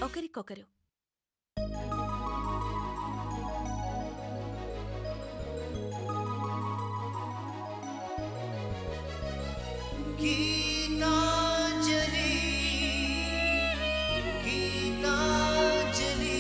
ఒకరికొకరు. గీతాంజలి గీతాంజలి.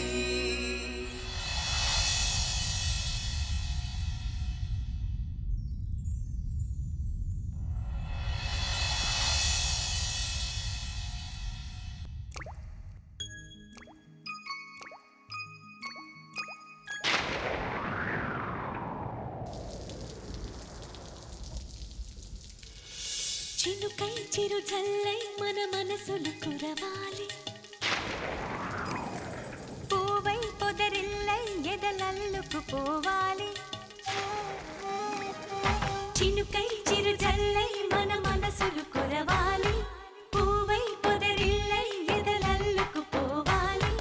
చినుకై చిరు జల్లై మన మనసులు కురవాలి, పూవై పొదరిల్లై ఎదలల్లుకు పోవాలి. చినుకై చిరు జల్లై మన మనసులు కురవాలి, పూవై పొదరిల్లై ఎదలల్లుకు పోవాలి.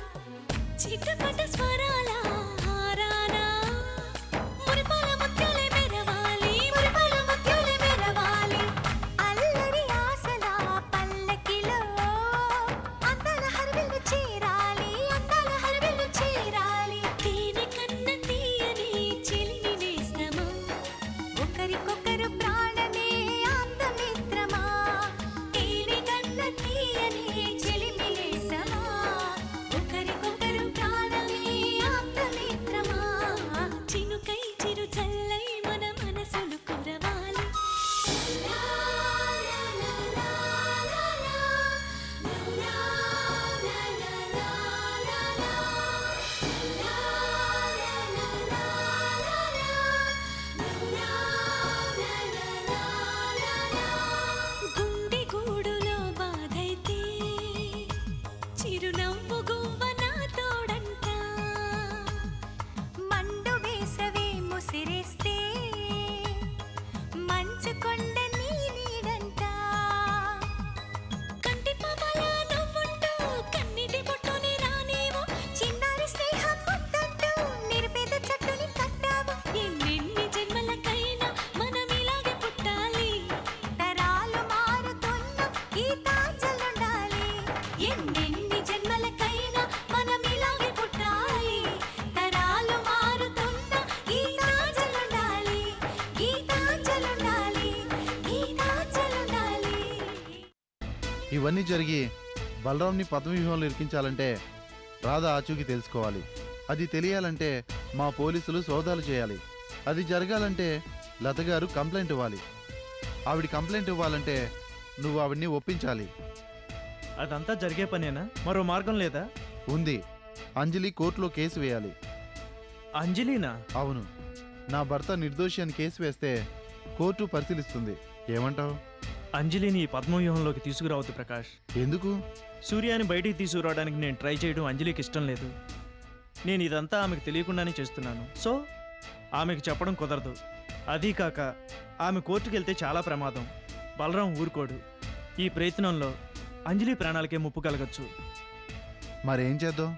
చిటపట స్వరాల హారానా మురిపాల ముత్యాలే మెరవాలి, మురిపాల ముత్యాలే మెరవాలి. అల్లరి ఆశల పల్లకిలో అందాల హరివిల్లు చేరాలి, అందాల హరివిల్లు చేరాలి. తేనె కన్న తీయని చిలిమి నేస్తమా, ఒకరికొకరు ప్రాణమే ఆప్తమిత్రమా. తేనె కన్న తీయని చిలిమి నేస్తమా, ఒకరికొకరు ప్రాణమే ఆప్తమిత్రమా. చినుకై చిరు చల్లై మన మనసులు కురవాలి. లా లా లా లా లా లా, లా లా లా లా లా లా, లా లా లా లా లా, లా లా లా లా. గుండె గూడులో బాధైతే చిరునవ్వు గువ్వ నా తోడంట, మండు వేసవే ముసిరేస్తే మంచు కొండ నీ నీడంట. కంటి పాపల నవ్వుంటూ కన్నిటి బొట్టుని రానేమో, చిన్నారి స్నేహం ముద్దంటూ నిరుపేద చెట్టుని కట్టావు. ఎన్నెన్ని జన్మలకైనా మనం ఇలాగే పుట్టాలి, తరాలు మారుతున్న గీతాంజలుండాలి. ఎన్నెన్ని జన్మలకైనా మనం ఇలాగే పుట్టాలి, తరాలు మారుతున్న గీతాంజలుండాలి, గీతాంజలుండాలి, గీతాంజలుండాలి. ఇవన్నీ జరిగి బలరాంని పద్మవ్యూహంలో ఇరికించాలంటే రాధ ఆచూకీ తెలుసుకోవాలి. అది తెలియాలంటే మా పోలీసులు సోదాలు చేయాలి. అది జరగాలంటే లత గారు కంప్లైంట్ ఇవ్వాలి. ఆవిడ కంప్లైంట్ ఇవ్వాలంటే నువ్వు ఆవిడ్ని ఒప్పించాలి. అదంతా జరిగే పనేనా? మరో మార్గం లేదా? ఉంది. అంజలి కోర్టులో కేసు వేయాలి. అంజలినా? అవును, నా భర్త నిర్దోషి అని కేసు వేస్తే కోర్టు పరిశీలిస్తుంది. ఏమంటావు? అంజలిని ఈ పద్మవ్యూహంలోకి తీసుకురావద్దు ప్రకాష్. ఎందుకు? సూర్యాని బయటికి తీసుకురావడానికి నేను ట్రై చేయడం అంజలికి ఇష్టం లేదు. నేను ఇదంతా ఆమెకు తెలియకుండానే చేస్తున్నాను. సో ఆమెకు చెప్పడం కుదరదు. అదీ కాక ఆమె కోర్టుకు వెళ్తే చాలా ప్రమాదం. బలరాం ఊరుకోడు. ఈ ప్రయత్నంలో అంజలి ప్రాణాలకే ముప్పు కలగచ్చు. మరేం చేద్దాం?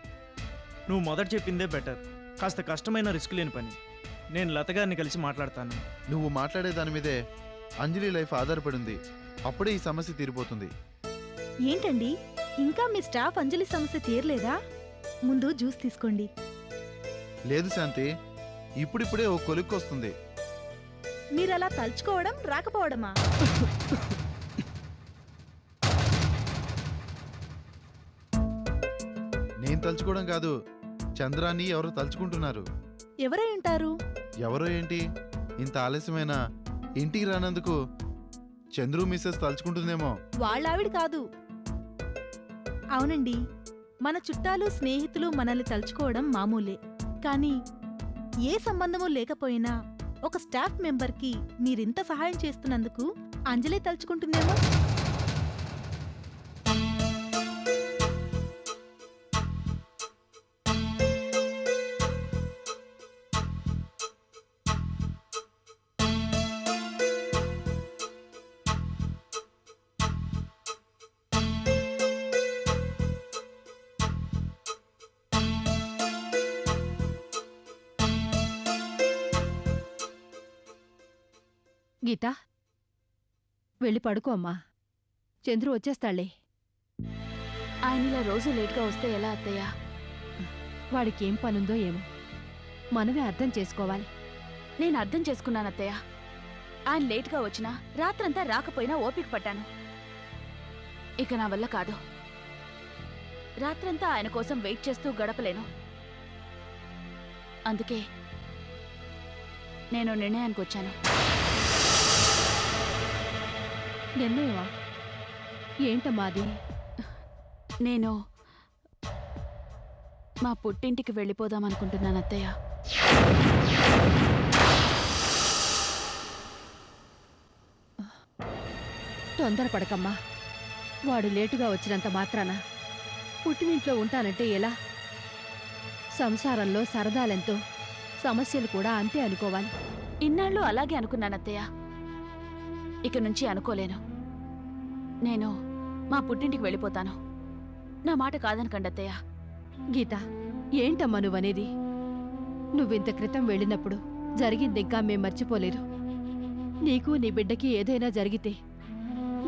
నువ్వు మొదట చెప్పిందే బెటర్. కాస్త కష్టమైన రిస్క్ లేని పని. నేను లతగారిని కలిసి మాట్లాడతాను. నువ్వు మాట్లాడే దాని మీదే అంజలి లైఫ్ ఆధారపడింది. అప్పుడే ఈ సమస్య తీరిపోతుంది. ఏంటండి, ఇంకా మీ స్టాఫ్ అంజలి సమస్య తీరలేదా? ముందు జ్యూస్ తీసుకోండి. లేదు శాంతి, ఇప్పుడిప్పుడే ఓ కొలిక్కొస్తుంది. మీరలా తలుచుకోవడం రాకపోవడమా? నేను తలుచుకోవడం కాదు, చంద్రాన్ని ఎవరో తలుచుకుంటున్నారు. ఎవరై ఉంటారు? ఎవరో ఏంటి, ఇంత ఆలస్యమైన ఇంటికి రానందుకు చంద్రు మిస్సెస్ తలుచుకుంటుందేమో. వాళ్ళావిడ కాదు. అవునండి, మన చుట్టాలు స్నేహితులు మనల్ని తలుచుకోవడం మామూలే. కానీ ఏ సంబంధమూ లేకపోయినా ఒక స్టాఫ్ మెంబర్కి మీరింత సహాయం చేస్తున్నందుకు అంజలి తలుచుకుంటుందేమో. గీతా, వెళ్ళి పడుకో అమ్మా. చంద్రు వచ్చేస్తాళ్లే. ఆయన ఇలా రోజు లేట్గా వస్తే ఎలా అత్తయ్య? వాడికి ఏం పనుందో ఏమో మనమే అర్థం చేసుకోవాలి. నేను అర్థం చేసుకున్నాను అత్తయ్య. ఆయన లేట్గా వచ్చినా రాత్రంతా రాకపోయినా ఓపిక పట్టాను. ఇక నా వల్ల కాదు. రాత్రంతా ఆయన కోసం వెయిట్ చేస్తూ గడపలేను. అందుకే నేను నిర్ణయానికి వచ్చాను. నిర్ణయమా? ఏంటమ్మా అది? నేను మా పుట్టింటికి వెళ్ళిపోదామనుకుంటున్నాను అత్తయ్య. తొందరపడకమ్మా. వాడు లేటుగా వచ్చినంత మాత్రాన పుట్టినింట్లో ఉంటానంటే ఎలా? సంసారంలో సరదాలెంతో, సమస్యలు కూడా అంతే అనుకోవాలి. ఇన్నాళ్ళు అలాగే అనుకున్నానత్తయ్య. ఇక నుంచి అనుకోలేను. నేను మా పుట్టింటికి వెళ్ళిపోతాను. నా మాట కాదనకండి అత్తయ్య. గీత, ఏంటమ్మా నువ్వనేది? నువ్వింత క్రితం వెళ్ళినప్పుడు జరిగిందింకా మేం మర్చిపోలేదు. నీకు నీ బిడ్డకి ఏదైనా జరిగితే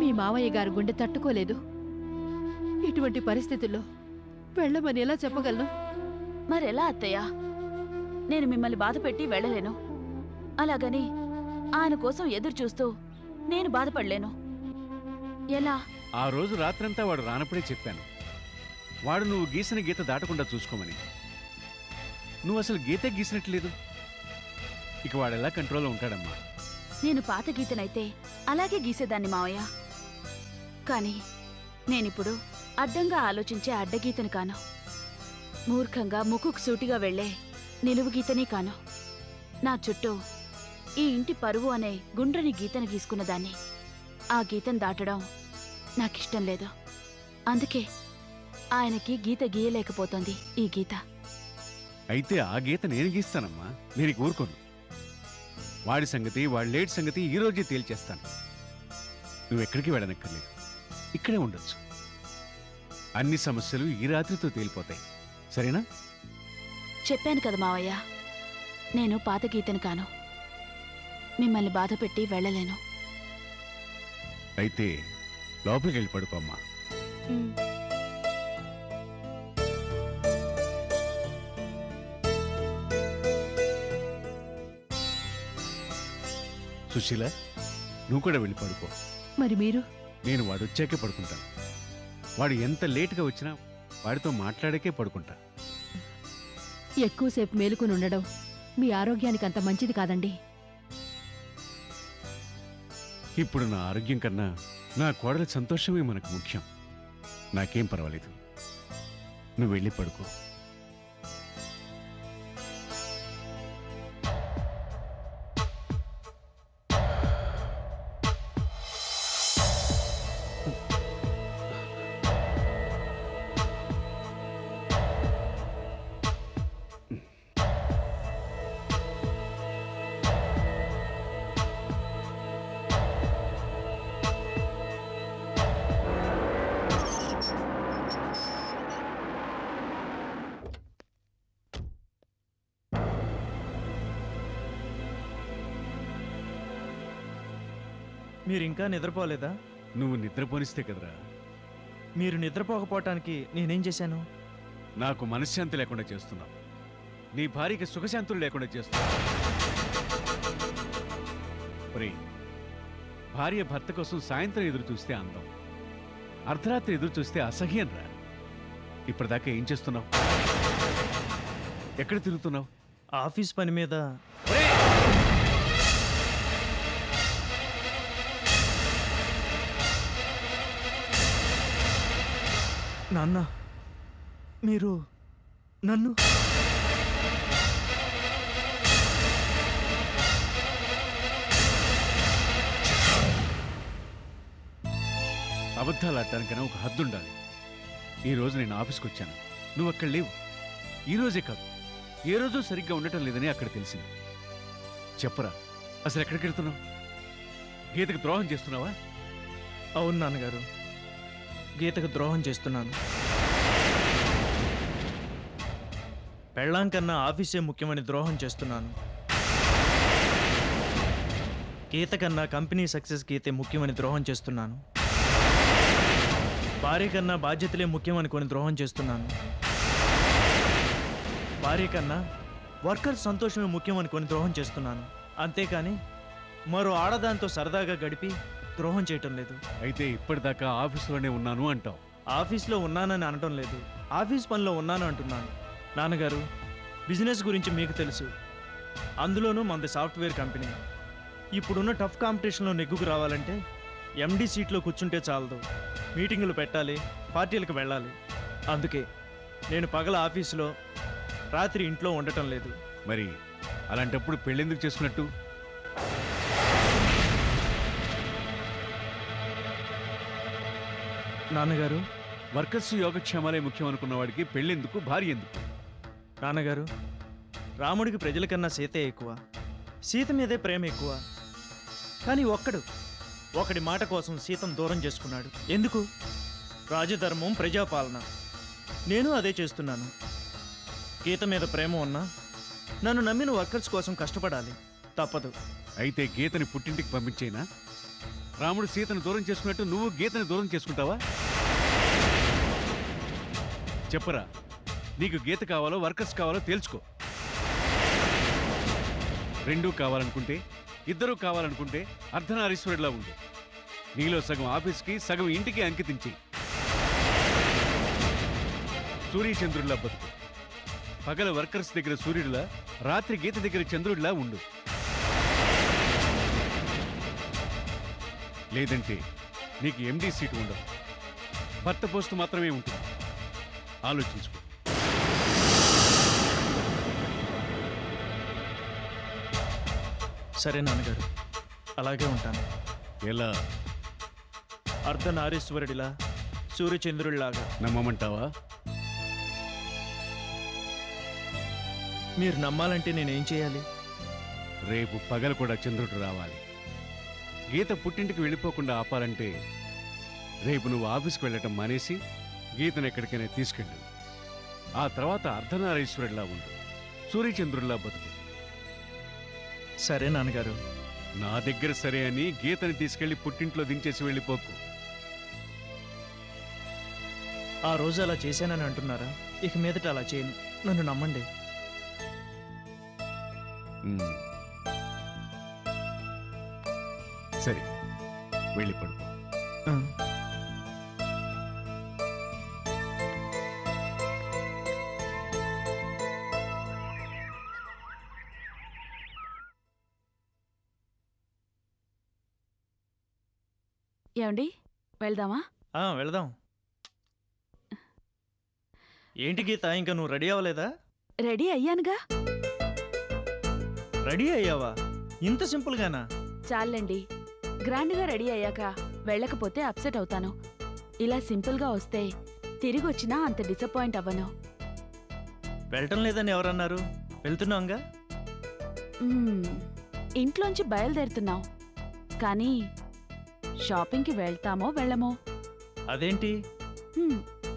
మీ మావయ్య గారు గుండె తట్టుకోలేదు. ఇటువంటి పరిస్థితుల్లో వెళ్ళమని ఎలా చెప్పగలను? మరెలా అత్తయ్య? నేను మిమ్మల్ని బాధపెట్టి వెళ్ళలేను. అలాగని ఆయన కోసం ఎదురు చూస్తూ నేను బాధపడలేను. ఎలా? ఆ రోజు రాత్రంతా వాడు రానప్పుడే చెప్పాను, వాడు నువ్వు గీసిన గీత దాటకుండా చూసుకోమని. నువ్వు అసలు గీతే గీసినట్లేదు. ఇక వాడెలా కంట్రోల్లో ఉంటాడమ్మా? నేను పాత గీతనైతే అలాగే గీసేదాన్ని మావయ్య. కానీ నేనిప్పుడు అడ్డంగా ఆలోచించే అడ్డగీతని కాను. మూర్ఖంగా ముక్కుకు సూటిగా వెళ్లే నిలువు గీతని కాను. నా చుట్టూ ఈ ఇంటి పరువు అనే గుండ్రని గీతను గీసుకున్నదాన్ని. ఆ గీతను దాటడం నాకిష్టం లేదు. అందుకే ఆయనకి గీత గీయలేకపోతోంది ఈ గీత. అయితే ఆ గీత నేను గీస్తానమ్మా. నేను ఊరుకోను. వాడి సంగతి, వాడి లేట్ సంగతి ఈ రోజే తేల్చేస్తాను. నువ్వెక్కడికి వెళ్ళనక్కర్లేదు, ఇక్కడే ఉండొచ్చు. అన్ని సమస్యలు ఈ రాత్రితో తేలిపోతాయి. సరేనా? చెప్పాను కదా మావయ్య, నేను పాత గీతను కాను. మిమ్మల్ని బాధపెట్టి వెళ్ళలేను. అయితే లోపలికి వెళ్ళి పడుకోమ్మా. సుశీల, నువ్వు కూడా వెళ్ళి పడుకో. మరి మీరు? నేను వాడు వచ్చాకే పడుకుంటాను. వాడు ఎంత లేటుగా వచ్చినా వాడితో మాట్లాడాకే పడుకుంటా. ఎక్కువసేపు మేలుకుని ఉండడం మీ ఆరోగ్యానికి అంత మంచిది కాదండి. ఇప్పుడు నా ఆరోగ్యం కన్నా నా కోడల సంతోషమే మనకు ముఖ్యం. నాకేం పర్వాలేదు, నువ్వు వెళ్ళి పడుకో. మీరింకా నిద్రపోలేదా? నువ్వు నిద్రపోనిస్తే కదరా. మీరు నిద్రపోకపోవటానికి నేనేం చేశాను? నాకు మనశ్శాంతి లేకుండా చేస్తున్నావు. నీ భార్యకి సుఖశాంతులు లేకుండా చేస్తున్నావు. ఒరేయ్, భార్య భర్త కోసం సాయంత్రం ఎదురు చూస్తే అందం, అర్ధరాత్రి ఎదురు చూస్తే అసహ్యం రా. ఇప్పటిదాకా ఏం చేస్తున్నావు? ఎక్కడ తిరుగుతున్నావు? ఆఫీస్ పని మీద. నాన్న, మీరు నన్ను అబద్ధాలు ఆడటానికైనా ఒక హద్దు ఉండాలి. ఈరోజు నేను ఆఫీస్కి వచ్చాను, నువ్వు అక్కడ లేవు. ఈరోజే కాదు, ఏ రోజు సరిగ్గా ఉండటం లేదని అక్కడ తెలిసింది. చెప్పరా, అసలు ఎక్కడికి వెళ్తున్నావు? గీతకు ద్రోహం చేస్తున్నావా? అవును నాన్నగారు, గీతకు ద్రోహం చేస్తున్నాను. పెళ్ళాం కన్నా ఆఫీసే ముఖ్యమని ద్రోహం చేస్తున్నాను. గీత కన్నా కంపెనీ సక్సెస్ గీతే ముఖ్యమని ద్రోహం చేస్తున్నాను. భార్య కన్నా బాధ్యతలే ముఖ్యం అనుకొని ద్రోహం చేస్తున్నాను. భార్య కన్నా వర్కర్స్ సంతోషమే ముఖ్యం అనుకొని ద్రోహం చేస్తున్నాను. అంతేకాని మరో ఆడదాంతో సరదాగా గడిపి ద్రోహం చేయటం లేదు. అయితే ఇప్పటిదాకా ఆఫీసులోనే ఉన్నాను అంటావు. ఆఫీస్లో ఉన్నానని అనటం లేదు, ఆఫీస్ పనిలో ఉన్నాను అంటున్నాను. నాన్నగారు, బిజినెస్ గురించి మీకు తెలుసు, అందులోనూ మనది సాఫ్ట్వేర్ కంపెనీ. ఇప్పుడున్న టఫ్ కాంపిటీషన్లో నెగ్గుకు రావాలంటే ఎండి సీట్లో కూర్చుంటే చాలదు, మీటింగులు పెట్టాలి, పార్టీలకు వెళ్ళాలి. అందుకే నేను పగల ఆఫీసులో, రాత్రి ఇంట్లో ఉండటం లేదు. మరి అలాంటప్పుడు పెళ్ళెందుకు చేసుకున్నట్టు? నాన్నగారు, వర్కర్స్ యోగక్షేమాలే ముఖ్యం అనుకున్న వాడికి పెళ్ళెందుకు, భార్య ఎందుకు? నాన్నగారు, రాముడికి ప్రజల కన్నా సీతే ఎక్కువ, సీత మీదే ప్రేమ ఎక్కువ. కానీ ఒకడి మాట కోసం సీతను దూరం చేసుకున్నాడు. ఎందుకు? రాజధర్మం, ప్రజాపాలన. నేను అదే చేస్తున్నాను. గీత మీద ప్రేమ ఉన్నా నన్ను నమ్మిన వర్కర్స్ కోసం కష్టపడాలి, తప్పదు. అయితే గీతని పుట్టింటికి పంపించేనా? రాముడు సీతను దూరం చేసుకున్నట్టు నువ్వు గీతని దూరం చేసుకుంటావా? చెప్పరా, నీకు గీత కావాలో వర్కర్స్ కావాలో తేల్చుకో. రెండూ కావాలనుకుంటే, ఇద్దరూ కావాలనుకుంటే అర్ధనారీశ్వరుడిలా ఉండు. నీలో సగం ఆఫీస్కి, సగం ఇంటికి అంకితించి సూర్యచంద్రుడిలా బతుకు. పగల వర్కర్స్ దగ్గర సూర్యుడిలా, రాత్రి గీత దగ్గర చంద్రుడిలా ఉండు. లేదంటే నీకు ఎండీ సీటు ఉండదు, భర్త పోస్ట్ మాత్రమే ఉంటుంది. ఆలోచించుకో. సరే నాన్నగారు, అలాగే ఉంటాను. ఎలా? అర్ధనారీశ్వరుడిలా, సూర్యచంద్రుడిలాగా. నమ్మమంటావా? మీరు నమ్మాలంటే నేనేం చేయాలి? రేపు పగలు కూడా చంద్రుడు రావాలి. గీత పుట్టింటికి వెళ్ళిపోకుండా ఆపాలంటే రేపు నువ్వు ఆఫీస్కి వెళ్ళటం మానేసి గీతను ఎక్కడికైనా తీసుకెళ్ళు. ఆ తర్వాత అర్ధనారీశ్వరుడిలా ఉండు, సూర్యచంద్రుడిలా బతుకు. సరే నాన్నగారు. నా దగ్గర సరే అని గీతని తీసుకెళ్లి పుట్టింట్లో దించేసి వెళ్ళిపోకు. ఆ రోజు అలా చేశానని అంటున్నారా? ఇక మీదట అలా చేయను, నన్ను నమ్మండి. సరే, వెళ్ళి పడుకో. ఏమండి, వెళ్దామా? వెళదాం. ఏంటి గీత, ఇంకా నువ్వు రెడీ అవ్వలేదా? రెడీ అయ్యానుగా. రెడీ అయ్యావా? ఇంత సింపుల్గానా? చాలండి, గ్రాండ్గా రెడీ అయ్యాక వెళ్ళకపోతే అప్సెట్ అవుతాను. ఇలా సింపుల్గా వస్తే తిరిగి వచ్చినా అంత డిసప్పాయింట్ అవ్వను. వెళ్ళటం లేదని ఎవరన్నారు? వెళ్తున్నాంగా. ఇంట్లోంచి బయలుదేరుతున్నాం, కానీ షాపింగ్కి వెళ్తామో వెళ్ళమో? అదేంటి?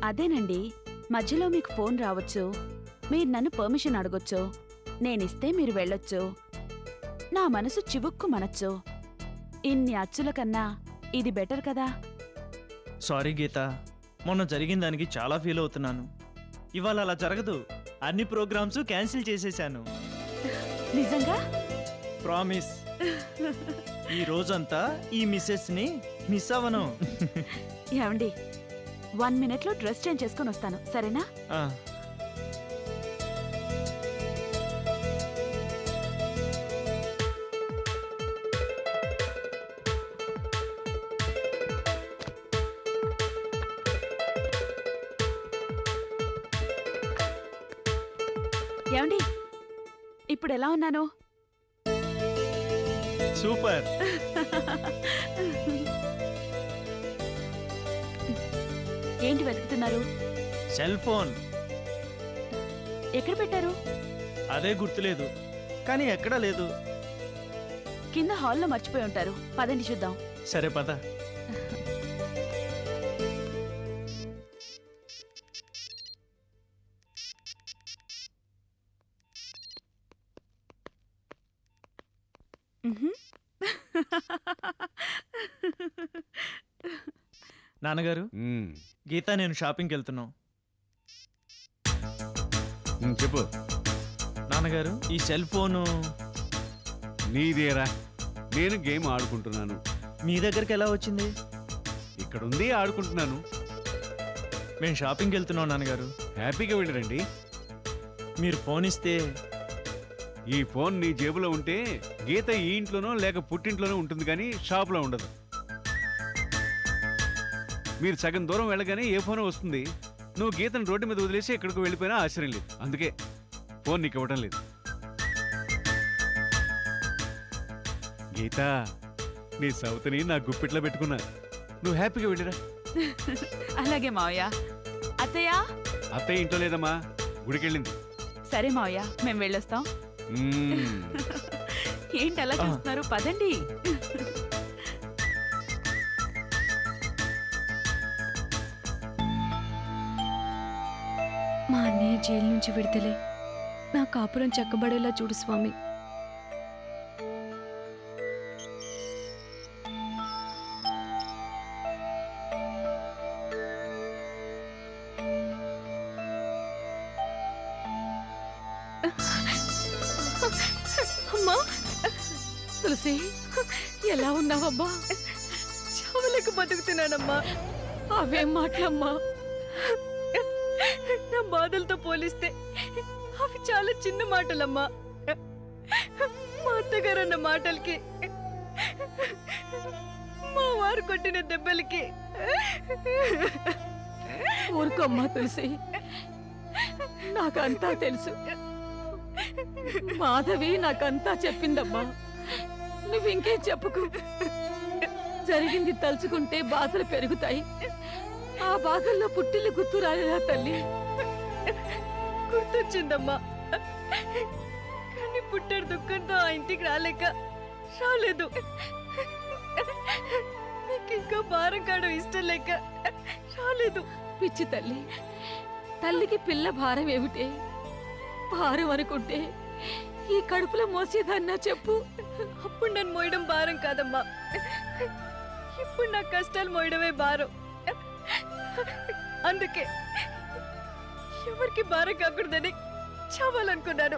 అదేనండి, మధ్యలో మీకు ఫోన్ రావచ్చు, మీరు నన్ను పర్మిషన్ అడగొచ్చు, నేనిస్తే మీరు వెళ్ళొచ్చు, నా మనసు చివుక్కు మనొచ్చు. ఇన్ని అచ్చుల కన్నా ఇది బెటర్ కదా. సారీ గీత, మొన్న జరిగిన దానికి చాలా ఫీల్ అవుతున్నాను. ఇవాళ అలా జరగదు, అన్ని ప్రోగ్రామ్స్ క్యాన్సిల్ చేసేశాను. నిజంగా? ప్రామిస్. ఈ రోజంతా ఈ మిస్సెస్ని మిస్ అవ్వను. ఏమండి, 1 minute డ్రెస్ చేంజ్ చేసుకొని వస్తాను, సరేనా? ఏమండి, ఇప్పుడు ఎలా ఉన్నాను? సూపర్. ఏంటి వెతుకుతున్నారు? Cell phone. ఎక్కడ పెట్టారు? అదే గుర్తులేదు, కానీ ఎక్కడా లేదు. కింద హాల్లో మర్చిపోయి ఉంటారు, పదండి చూద్దాం. సరే పద. నాన్నగారు, గీత నేను షాపింగ్కి వెళ్తున్నాం. చెప్పు. నాన్నగారు ఈ సెల్ ఫోను నీదేరా, నేను గేమ్ ఆడుకుంటున్నాను. మీ దగ్గరికి ఎలా వచ్చింది? ఇక్కడుంది, ఆడుకుంటున్నాను. మేము షాపింగ్కి వెళ్తున్నాం నాన్నగారు. హ్యాపీగా వెళ్ళరండి. మీరు ఫోన్ ఇస్తే. ఈ ఫోన్ నీ జేబులో ఉంటే గీత ఈ ఇంట్లోనో లేక పుట్టింట్లోనో ఉంటుంది, కానీ షాప్లో ఉండదు. మీరు సగం దూరం వెళ్ళగానే ఏ ఫోన్ వస్తుంది. నువ్వు గీతను రోడ్డు మీద వదిలేసి ఎక్కడికి వెళ్ళిపోయినా ఆశ్చర్యం లేదు. అందుకే ఫోన్ నీకు ఇవ్వటం లేదు. గీత, నీ సౌతని నా గుప్పిట్లో పెట్టుకున్నా. నువ్వు హ్యాపీగా వెళ్ళిరా. అలాగే మావయ్య. అత్తయ్య? అత్తయ్య ఇంట్లో లేదమ్మా, గుడికెళ్ళింది. సరే మావయ్య, మేము వెళ్ళొస్తాం. ఏంటి అలా చూస్తున్నారు? పదండి. మా అన్నయ్య జైలు నుంచి విడుదలై నా కాపురం చక్కబడేలా చూడు స్వామి. అమ్మా తులసి, ఎలా ఉన్నావబ్బా? చావలేక బతుకుతున్నానమ్మా. అవేం మాటలమ్మా? నా బాధలతో పోలిస్తే అవి చాలా చిన్న మాటలమ్మా. మా అత్తగారు అన్న మాటలకి, మా వారు కొట్టిన దెబ్బలకి. ఊరుకోమ్మా తులసి, నాకంతా తెలుసు. మాధవి నాకంతా చెప్పిందమ్మా. నువ్వింకేం చెప్పుకు. జరిగింది తలుచుకుంటే బాధలు పెరుగుతాయి. ఆ బాధల్లో పుట్టిల్లు గుర్తు రాలేదా తల్లి? గుర్తొచ్చిందమ్మా, కానీ పుట్టాడు దుఃఖంతో ఆ ఇంటికి రాలేదు. నీకింకా భారం కావడం ఇష్టం లేక రాలేదు. పిచ్చి తల్లి, తల్లికి పిల్ల భారం ఏమిటే? భారం అనుకుంటే ఈ కడుపులో మోసేదన్నా చెప్పు. అప్పుడు నన్ను మోయడం భారం కాదమ్మా, ఇప్పుడు నా కష్టాలు మోయడమే భారం. అందుకే ఎవరికి భారం కాకూడదని చావాలనుకున్నాను.